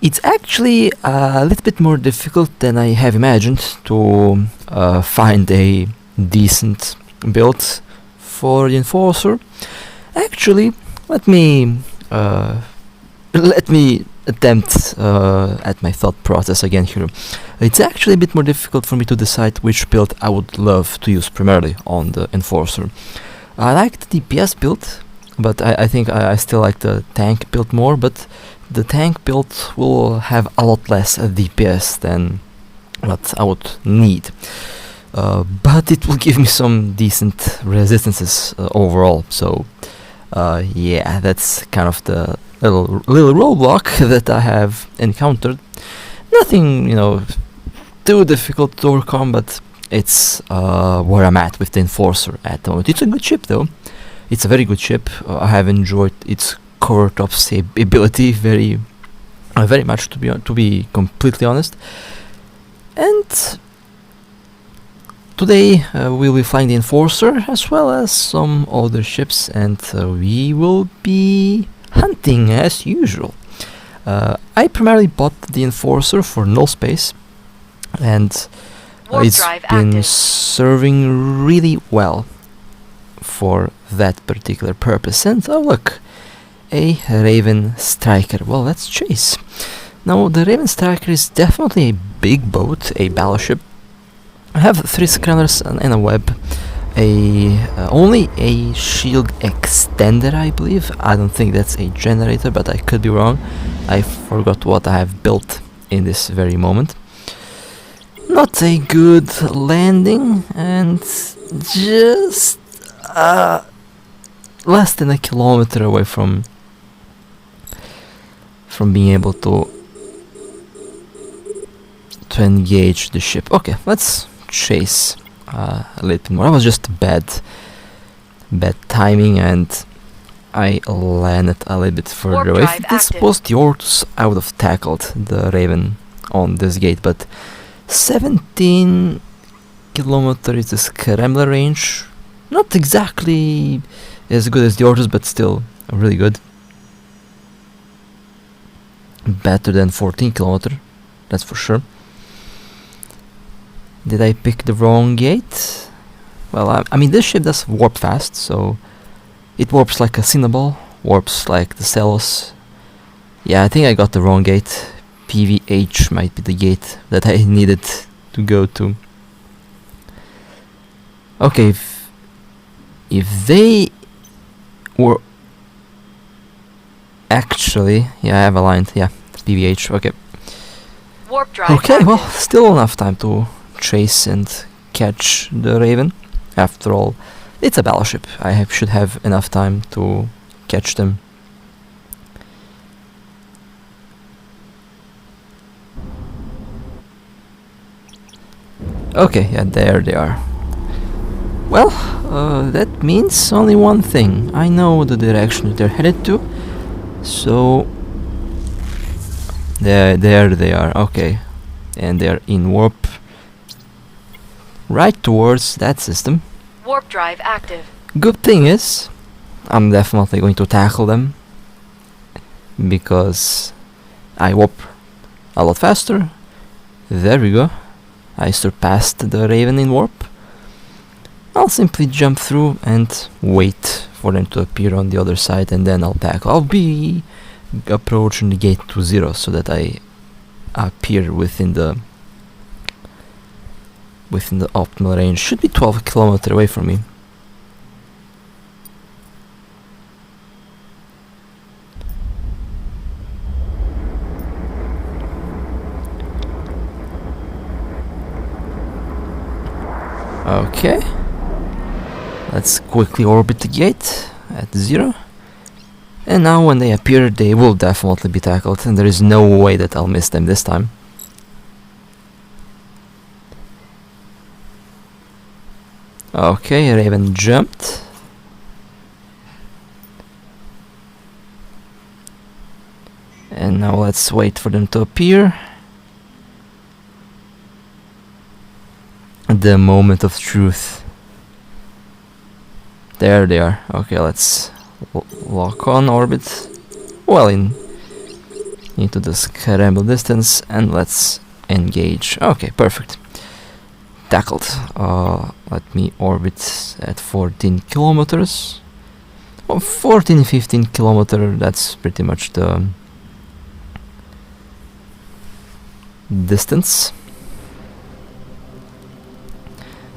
It's actually a little bit more difficult than I have imagined to find a decent build for the Enforcer. Actually, let me attempt at my thought process again here. It's actually a bit more difficult for me to decide which build I would love to use primarily on the Enforcer. I like the DPS build, but I think I still like the tank build more, but the tank build will have a lot less DPS than what I would need. But it will give me some decent resistances overall, so yeah, that's kind of the little roadblock that I have encountered. Nothing, too difficult to overcome, but it's where I'm at with the Enforcer at the moment. It's a good ship though. It's a very good ship. I have enjoyed its CovertOPS ability very much, to be completely honest. And today we'll be flying the Enforcer as well as some other ships, and we will be hunting as usual. I primarily bought the Enforcer for null space, and it's been serving really well for that particular purpose. And oh look, a Raven Striker. Well, let's chase. Now the Raven Striker is definitely a big boat, a battleship. I have 3 scanners and a web, only a shield extender, I believe. I don't think that's a generator, but I could be wrong. I forgot what I have built in this very moment. Not a good landing, and just less than a kilometer away from being able to engage the ship. Okay, let's chase a little bit more. That was just bad timing, and I landed a little bit further away. If this was the Ortus, I would have tackled the Raven on this gate, but 17 kilometers is the scrambler range. Not exactly as good as the Ortus, but still really good. Better than 14 kilometer, that's for sure. Did I pick the wrong gate? Well, I mean, this ship does warp fast, so it warps like a Cinnaball, warps like the Saleos. Yeah, I think I got the wrong gate. PVH might be the gate that I needed to go to. Okay, if they were actually, yeah, I have aligned, yeah, PVH, okay. Warp drive okay, well, still enough time to chase and catch the Raven. After all, it's a battleship. I should have enough time to catch them. Okay, yeah, there they are. Well, that means only one thing. I know the direction they're headed to, so there they are. Okay, and they're in warp right towards that system. Warp drive active. Good thing is, I'm definitely going to tackle them because I warp a lot faster. There we go. I surpassed the Raven in warp. I'll simply jump through and wait for them to appear on the other side, and then I'll tackle. I'll be approaching the gate to 0 so that I appear within the optimal range. Should be 12 kilometers away from me. Okay, let's quickly orbit the gate at 0. And now when they appear, they will definitely be tackled, and there is no way that I'll miss them this time. Okay, Raven jumped. And now let's wait for them to appear. The moment of truth. There they are. Okay, let's lock on orbit. Well, in into the scramble distance, and let's engage. Okay, perfect. Tackled. Let me orbit at 14 kilometers. Oh, 14, 15 kilometer, that's pretty much the distance.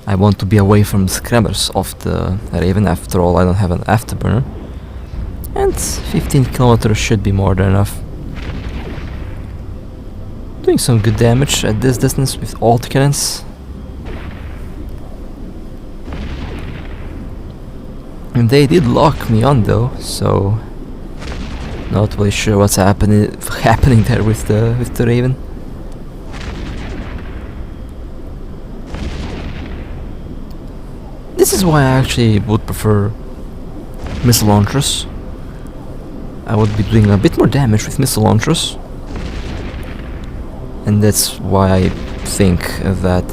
I want to be away from the scrabbers of the Raven. After all, I don't have an afterburner. And 15 kilometers should be more than enough. Doing some good damage at this distance with all the cannons. And they did lock me on though, so not really sure what's happening there with the Raven. This is why I actually would prefer missile launchers. I would be doing a bit more damage with missile launchers, and that's why I think that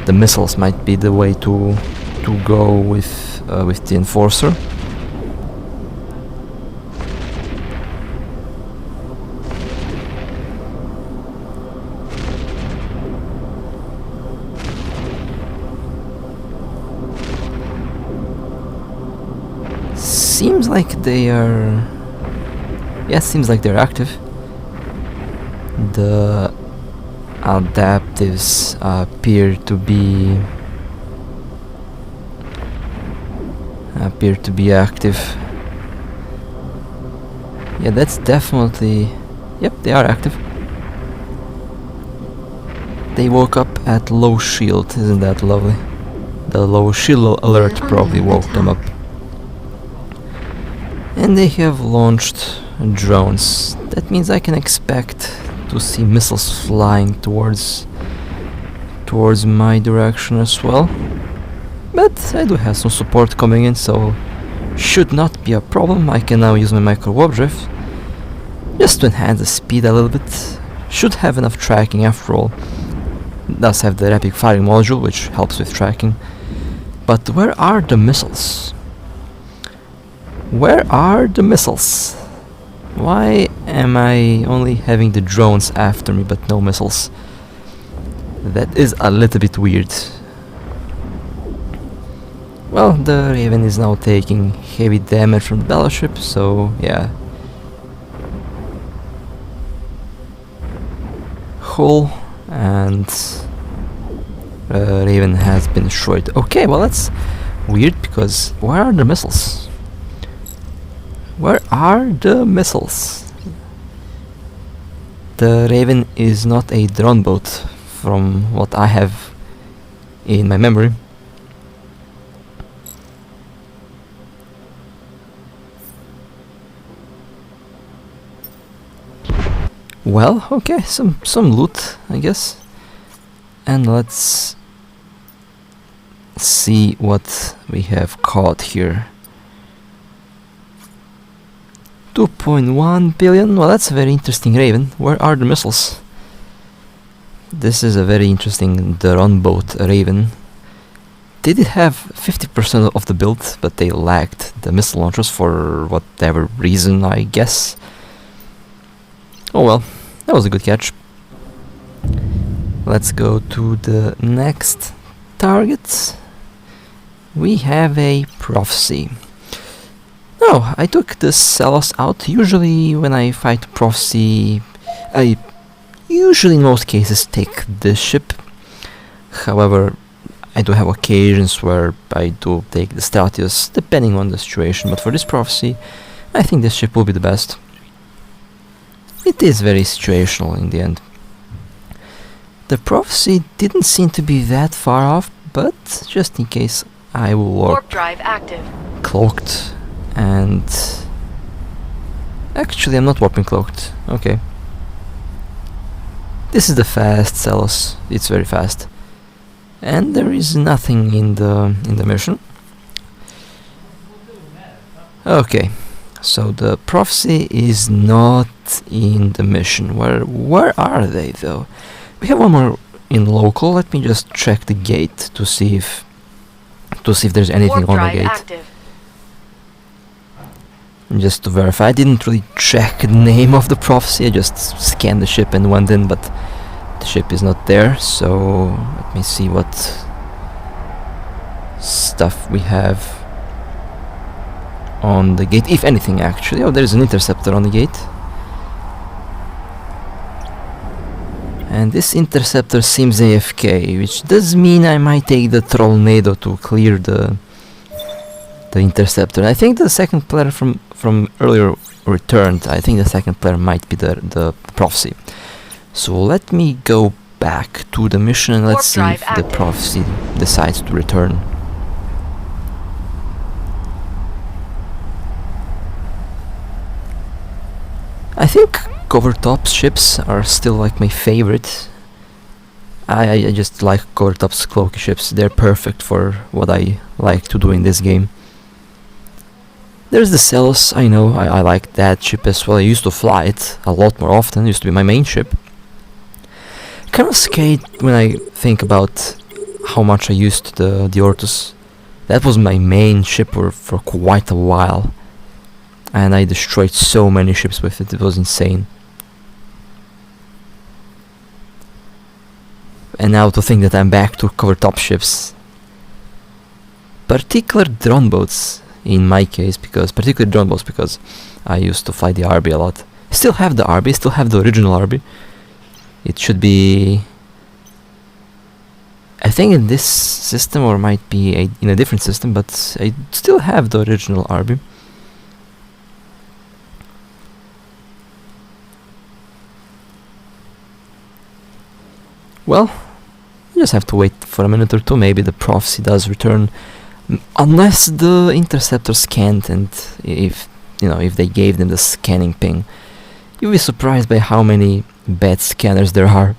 the missiles might be the way to go with the Enforcer. Seems like they are... yeah, seems like they're active. The adaptives appear to be active. Yeah, that's definitely... yep, they are active. They woke up at low shield, isn't that lovely? The low shield alert probably woke them up. And they have launched drones. That means I can expect to see missiles flying towards my direction as well. But I do have some support coming in, so should not be a problem. I can now use my micro warp drift just to enhance the speed a little bit. Should have enough tracking after all. It does have the rapid firing module, which helps with tracking. But where are the missiles? Where are the missiles? Why am I only having the drones after me but no missiles? That is a little bit weird. Well, the Raven is now taking heavy damage from the battleship, so yeah. Hull and Raven has been destroyed. Okay, well that's weird, because where are the missiles? Where are the missiles? The Raven is not a drone boat from what I have in my memory. Well, okay, some loot, I guess. And let's see what we have caught here. 2.1 billion. Well, that's a very interesting Raven. Where are the missiles? This is a very interesting drone boat Raven. They did have 50% of the build, but they lacked the missile launchers for whatever reason, I guess. Oh well, that was a good catch. Let's go to the next target. We have a prophecy. No, I took the Saleos out. Usually when I fight prophecy, I usually in most cases take this ship. However, I do have occasions where I do take the Stratios, depending on the situation, but for this prophecy, I think this ship will be the best. It is very situational in the end. The prophecy didn't seem to be that far off, but just in case I will Warp drive active. Cloaked. And actually I'm not warping cloaked. Okay. This is the fast Saleos. It's very fast. And there is nothing in the mission. Okay. So the prophecy is not in the mission. Where are they though? We have one more in local. Let me just check the gate to see if there's anything Warp on the drive gate. active. just to verify. I didn't really check the name of the prophecy, I just scanned the ship and went in, but the ship is not there, so let me see what stuff we have on the gate, if anything actually. Oh, there's an interceptor on the gate. And this interceptor seems AFK, which does mean I might take the Trollnado to clear the interceptor. I think the second player from earlier returned. I think the second player might be the prophecy. So let me go back to the mission and let's see if the prophecy decides to return. I think CovertOPS ships are still like my favorite. I just like CovertOPS cloaky ships. They're perfect for what I like to do in this game. There's the Saleos. I know, I like that ship as well. I used to fly it a lot more often. It used to be my main ship. Kind of scared when I think about how much I used the Ortus. That was my main ship for quite a while. And I destroyed so many ships with it. It was insane. And now to think that I'm back to CovertOPS ships. Particular drone boats in my case, because I used to fly the RB a lot. Still have the RB, still have the original RB. It should be, I think, in this system, or might be in a different system, but I still have the original RB. Well, you just have to wait for a minute or two. Maybe the prophecy does return, unless the interceptor scanned, and if they gave them the scanning ping. You'll be surprised by how many bad scanners there are.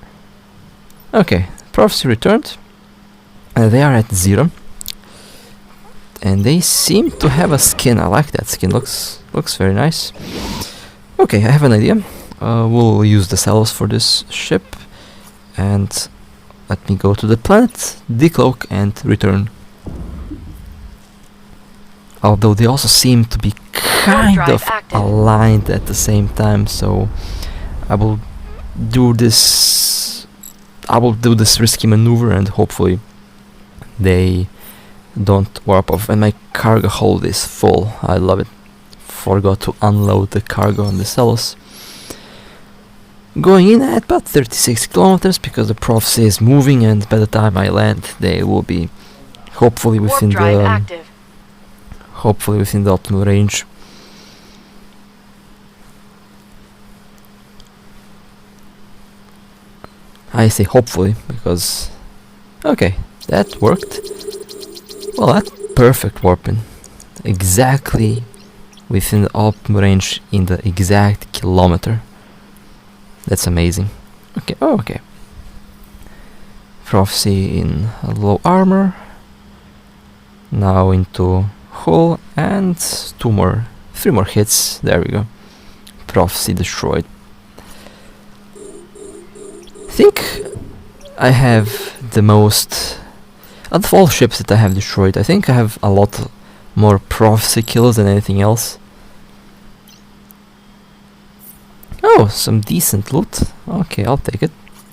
Okay, prophecy returned. They are at 0, and they seem to have a skin. I like that skin. Looks very nice. Okay, I have an idea. We'll use the Saleos for this ship. And let me go to the planet, decloak, and return. Although they also seem to be kind of aligned at the same time, so I will do this risky maneuver and hopefully they don't warp off. And my cargo hold is full. I love it. Forgot to unload the cargo on the Saleos. Going in at about 36 kilometers because the prophecy is moving, and by the time I land they will be hopefully within the optimal range. I say hopefully because okay, that worked. Well, that's perfect warping. Exactly within the optimal range in the exact kilometer. That's amazing. Okay, oh, okay. Prophecy in low armor. Now into hull and 3 more hits. There we go. Prophecy destroyed. I think I have the most, out of all ships that I have destroyed, I think I have a lot more prophecy kills than anything else. Oh, some decent loot. Okay, I'll take it.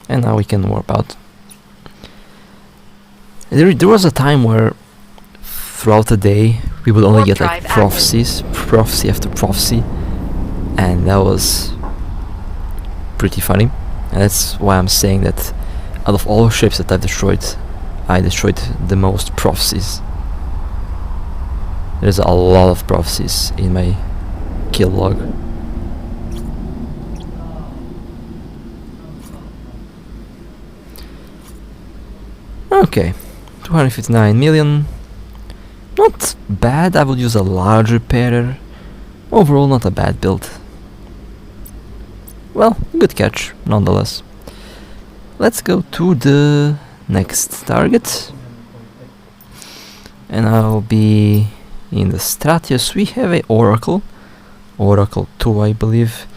And now we can warp out. There was a time where throughout the day we would only get like prophecy after prophecy, and that was pretty funny. And that's why I'm saying that out of all ships that I've destroyed, I destroyed the most prophecies. There's a lot of prophecies in my kill log. Okay, 259 million. Not bad. I would use a large repairer. Overall, not a bad build. Well, good catch, nonetheless. Let's go to the next target. And I'll be in the Stratios. We have a Oracle 2, I believe.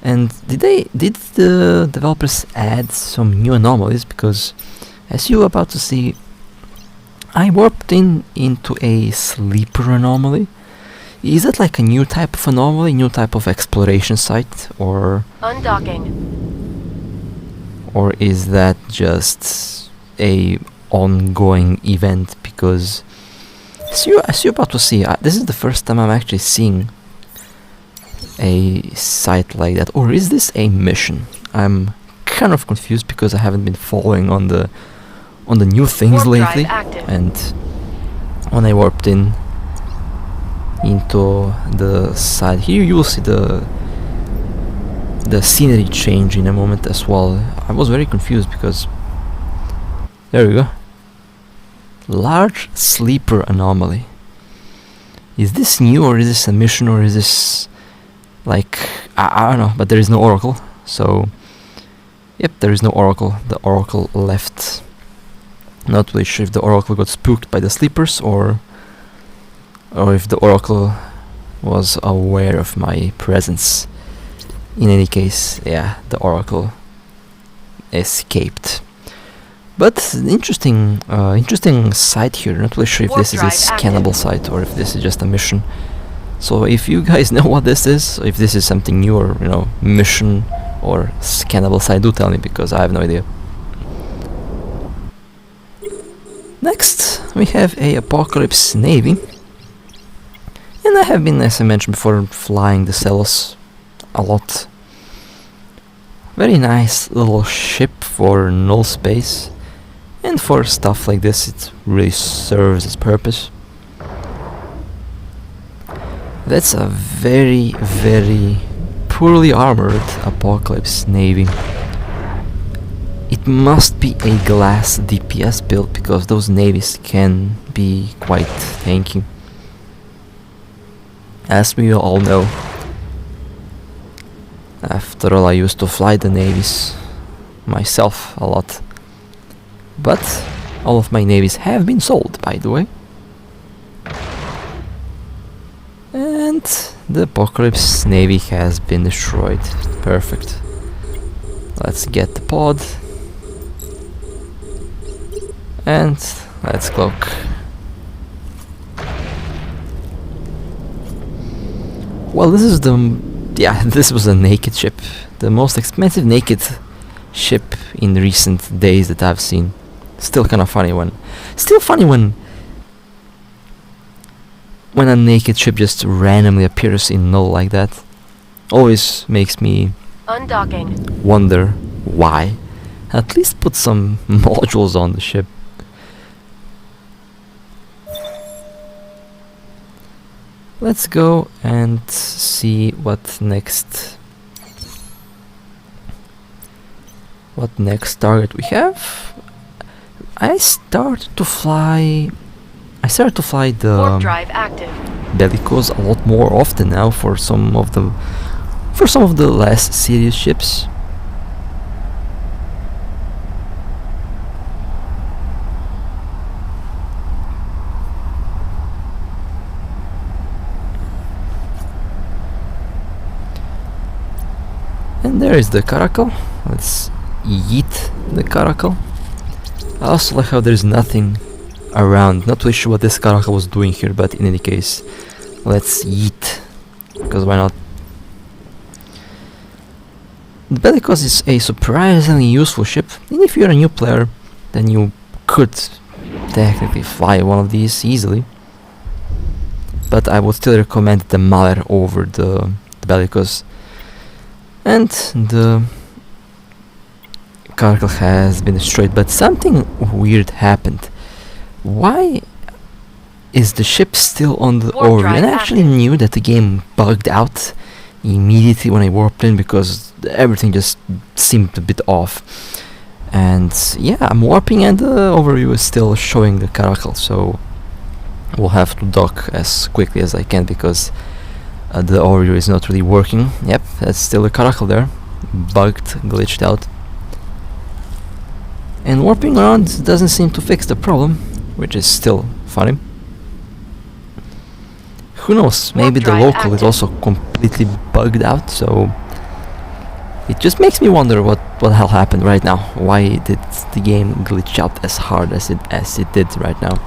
And did the developers add some new anomalies? Because as you're about to see, I warped into a sleeper anomaly. Is it like a new type of anomaly, new type of exploration site, or Undocking. is that just a ongoing event? Because as you're about to see, this is the first time I'm actually seeing a site like that. Or is this a mission? I'm kind of confused because I haven't been following on the new things Warp drive lately. active. And when I warped into the side here, you will see the scenery change in a moment as well. I was very confused because there we go. Large sleeper anomaly. Is this new, or is this a mission, or is this like I don't know? But there is no oracle, so yep, there is no oracle. The oracle left. Not really sure if the oracle got spooked by the sleepers, or if the oracle was aware of my presence. In any case, yeah, the oracle escaped. But interesting site here. Not really sure if Warp this is a drive scannable active. site or if this is just a mission. So if you guys know what this is, if this is something new, or mission or scannable site, do tell me, because I have no idea. Next, we have a Apocalypse Navy. And I have been, as I mentioned before, flying the Saleos a lot. Very nice little ship for null space. And for stuff like this, it really serves its purpose. That's a very, very poorly armored Apocalypse Navy. It must be a glass DPS build, because those navies can be quite tanky. As we all know. After all, I used to fly the navies myself a lot. But all of my navies have been sold, by the way. And the Apocalypse Navy has been destroyed. Perfect. Let's get the pod. And let's cloak. Well, this is this was a naked ship. The most expensive naked ship in recent days that I've seen. Still kind of funny when a naked ship just randomly appears in Null like that. Always makes me Undocking. wonder why. At least put some modules on the ship. Let's go and see what next target we have. I started to fly the Warp drive active. Bellicos a lot more often now for some of the less serious ships. And there is the Caracal. Let's yeet the Caracal. I also like how there's nothing around. Not really sure what this Caracal was doing here, but in any case, let's yeet. Because why not? The Bellicos is a surprisingly useful ship, and if you're a new player, then you could technically fly one of these easily. But I would still recommend the Mahler over the Bellicos. And the Caracal has been destroyed, but something weird happened. Why is the ship still on the Warp overview? drive And I actually active. knew that the game bugged out immediately when I warped in, because everything just seemed a bit off. And yeah, I'm warping and the overview is still showing the Caracal, so we'll have to dock as quickly as I can, because the overview is not really working. Yep, that's still a Caracal there. Bugged, glitched out. And warping around doesn't seem to fix the problem, which is still funny. Who knows, maybe the drive local is active. also completely bugged out, so it just makes me wonder what the hell happened right now. Why did the game glitch out as hard as it did right now?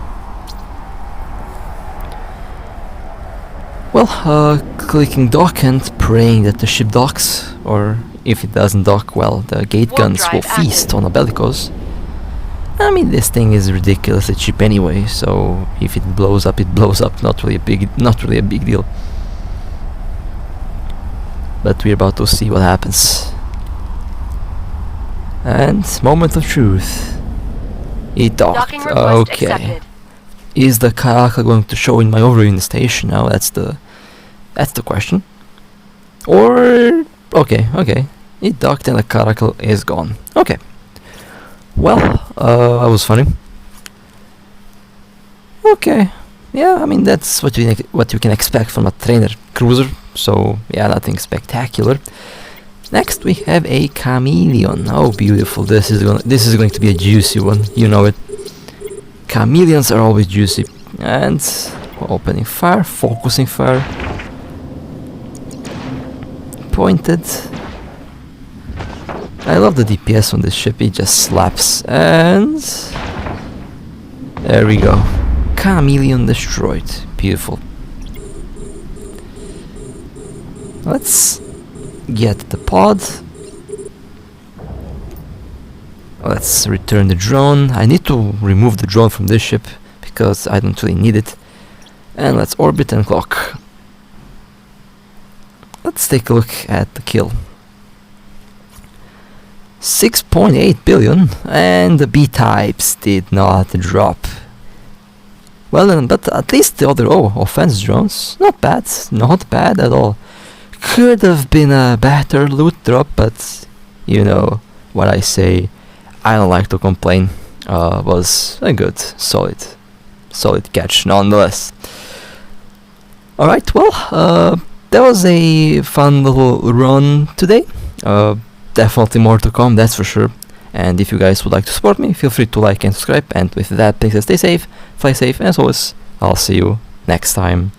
Well, clicking dock and praying that the ship docks, or if it doesn't dock, well, the gate Warp guns will drive feast active. on a bellicose. I mean, this thing is ridiculously cheap anyway, so if it blows up, it blows up. Not really a big deal. But we're about to see what happens. And moment of truth. It docked. Docking request Okay. accepted. Is the caracal going to show in my overview in the station now? That's the question. Or okay. It docked and the caracal is gone. Okay. Well, that was funny. Okay. Yeah, I mean that's what you can expect from a trainer cruiser. So yeah, nothing spectacular. Next we have a chameleon. Oh, beautiful! This is going to be a juicy one. You know it. Chameleons are always juicy. And opening fire, focusing fire, pointed. I love the DPS on this ship. It just slaps. And there we go. Chameleon destroyed. Beautiful. Let's get the pod. Let's return the drone. I need to remove the drone from this ship because I don't really need it. And let's orbit and clock. Let's take a look at the kill. 6.8 billion, and the B-types did not drop. Well then, but at least the other offense drones, not bad at all. Could have been a better loot drop, but you know what I say, I don't like to complain. Was a good, solid catch nonetheless. Alright, well, that was a fun little run today. Definitely more to come, that's for sure. And if you guys would like to support me, feel free to like and subscribe. And with that, please stay safe, fly safe, and as always, I'll see you next time.